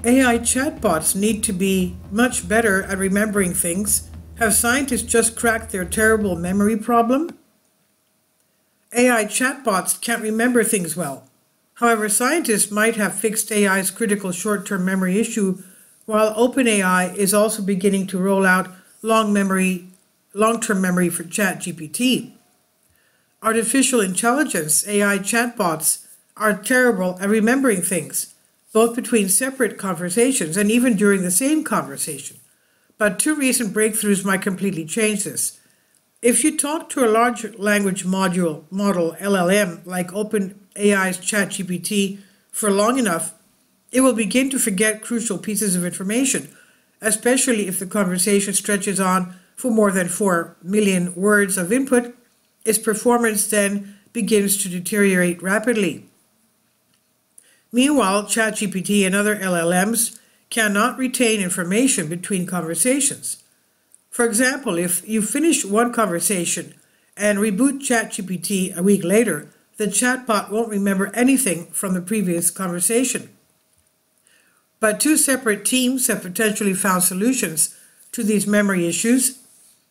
AI chatbots need to be much better at remembering things. Have scientists just cracked their terrible memory problem? AI chatbots can't remember things well. However, scientists might have fixed AI's critical short-term memory issue, while OpenAI is also beginning to roll out long-term memory for ChatGPT. Artificial intelligence, AI chatbots, are terrible at remembering things, both between separate conversations and even during the same conversation. But two recent breakthroughs might completely change this. If you talk to a large language model LLM like OpenAI's ChatGPT for long enough, it will begin to forget crucial pieces of information, especially if the conversation stretches on for more than 4 million words of input. Its performance then begins to deteriorate rapidly. Meanwhile, ChatGPT and other LLMs cannot retain information between conversations. For example, if you finish one conversation and reboot ChatGPT a week later, the chatbot won't remember anything from the previous conversation. But two separate teams have potentially found solutions to these memory issues.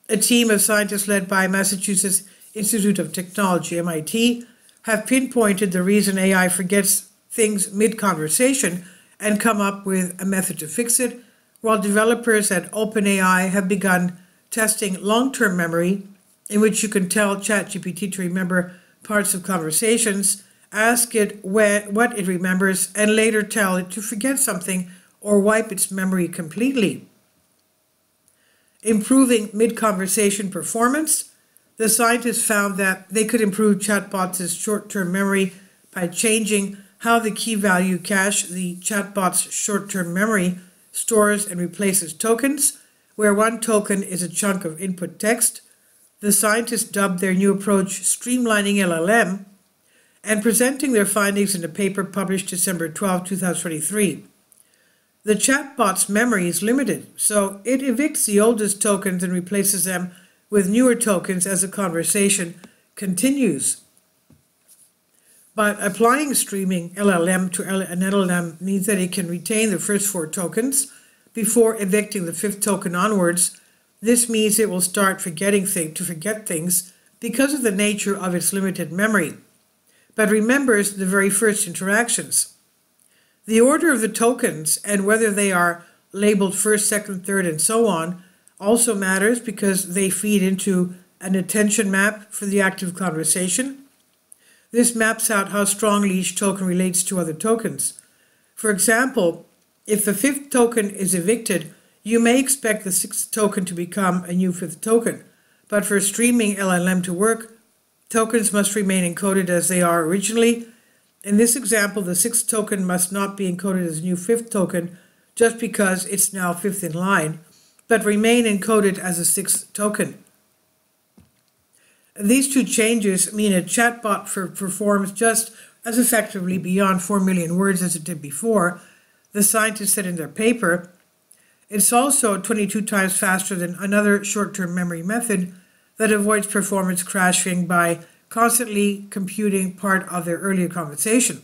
A team of scientists led by Massachusetts Institute of Technology, MIT, have pinpointed the reason AI forgets things mid-conversation and come up with a method to fix it, while developers at OpenAI have begun testing long-term memory, in which you can tell ChatGPT to remember parts of conversations, ask it what it remembers, and later tell it to forget something or wipe its memory completely. Improving mid-conversation performance, the scientists found that they could improve chatbots' short-term memory by changing how the key value cache, the chatbot's short-term memory, stores and replaces tokens, where one token is a chunk of input text. The scientists dubbed their new approach Streamlining LLM and presenting their findings in a paper published December 12, 2023. The chatbot's memory is limited, so it evicts the oldest tokens and replaces them with newer tokens as the conversation continues. But applying streaming LLM to an LLM means that it can retain the first 4 tokens before evicting the 5th token onwards. This means it will start forget things because of the nature of its limited memory, but remembers the very first interactions. The order of the tokens and whether they are labeled first, second, third, and so on also matters because they feed into an attention map for the active conversation. This maps out how strongly each token relates to other tokens. For example, if the 5th token is evicted, you may expect the 6th token to become a new 5th token. But for streaming LLM to work, tokens must remain encoded as they are originally. In this example, the 6th token must not be encoded as a new 5th token just because it's now 5th in line, but remain encoded as a 6th token. These two changes mean a chatbot performs just as effectively beyond 4 million words as it did before, the scientists said in their paper. It's also 22 times faster than another short-term memory method that avoids performance crashing by constantly computing part of their earlier conversation.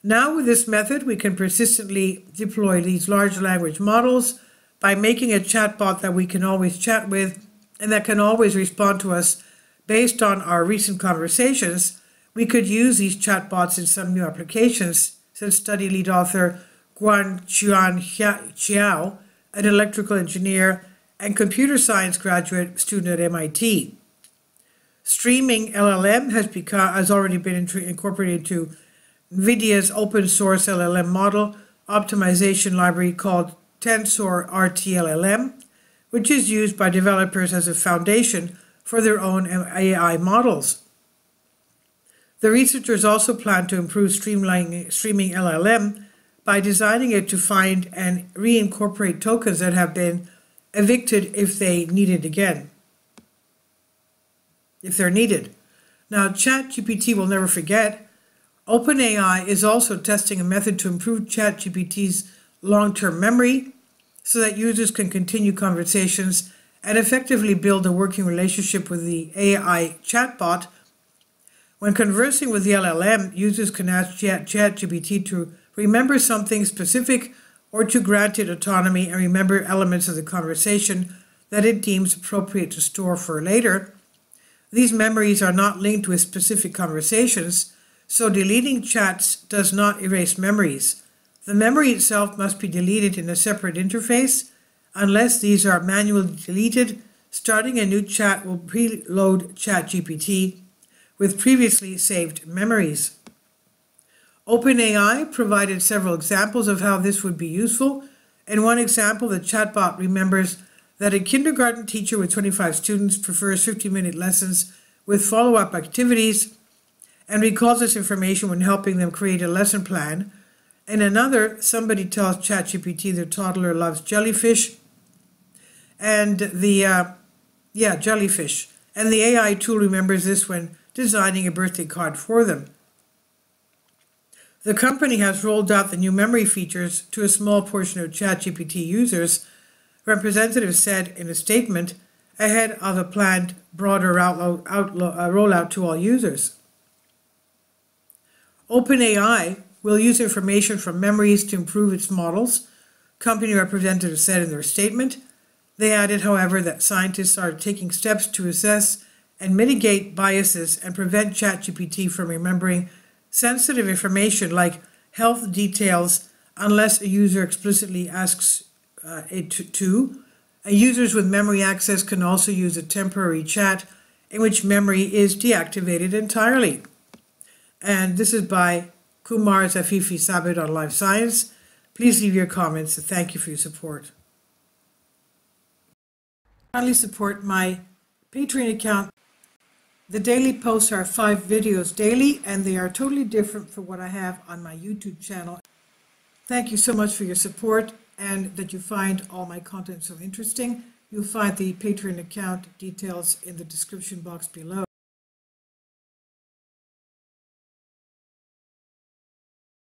Now with this method, we can persistently deploy these large language models by making a chatbot that we can always chat with and that can always respond to us based on our recent conversations. We could use these chatbots in some new applications, said study lead author Guan-Chuan Xiao, an electrical engineer and computer science graduate student at MIT. Streaming LLM has already been incorporated into NVIDIA's open source LLM model optimization library called Tensor RTLLM, which is used by developers as a foundation for their own AI models. The researchers also plan to improve streaming LLM by designing it to find and reincorporate tokens that have been evicted if they're needed. Now, ChatGPT will never forget. OpenAI is also testing a method to improve ChatGPT's long-term memory so that users can continue conversations and effectively build a working relationship with the AI chatbot. When conversing with the LLM, users can ask ChatGPT to remember something specific or to grant it autonomy and remember elements of the conversation that it deems appropriate to store for later. These memories are not linked with specific conversations, so deleting chats does not erase memories. The memory itself must be deleted in a separate interface. Unless these are manually deleted, starting a new chat will preload ChatGPT with previously saved memories. OpenAI provided several examples of how this would be useful. In one example, the chatbot remembers that a kindergarten teacher with 25 students prefers 50-minute lessons with follow-up activities and recalls this information when helping them create a lesson plan. In another, somebody tells ChatGPT their toddler loves jellyfish, and jellyfish. And the AI tool remembers this when designing a birthday card for them. The company has rolled out the new memory features to a small portion of ChatGPT users, representatives said in a statement, ahead of a planned broader rollout to all users. OpenAI will use information from memories to improve its models, company representatives said in their statement. They added, however, that scientists are taking steps to assess and mitigate biases and prevent ChatGPT from remembering sensitive information like health details unless a user explicitly asks it to. Users with memory access can also use a temporary chat in which memory is deactivated entirely. And this is by Kumar Zafifi Sabit on Life Science. Please leave your comments. Thank you for your support. Kindly support my Patreon account. The daily posts are 5 videos daily, and they are totally different from what I have on my YouTube channel. Thank you so much for your support and that you find all my content so interesting. You'll find the Patreon account details in the description box below.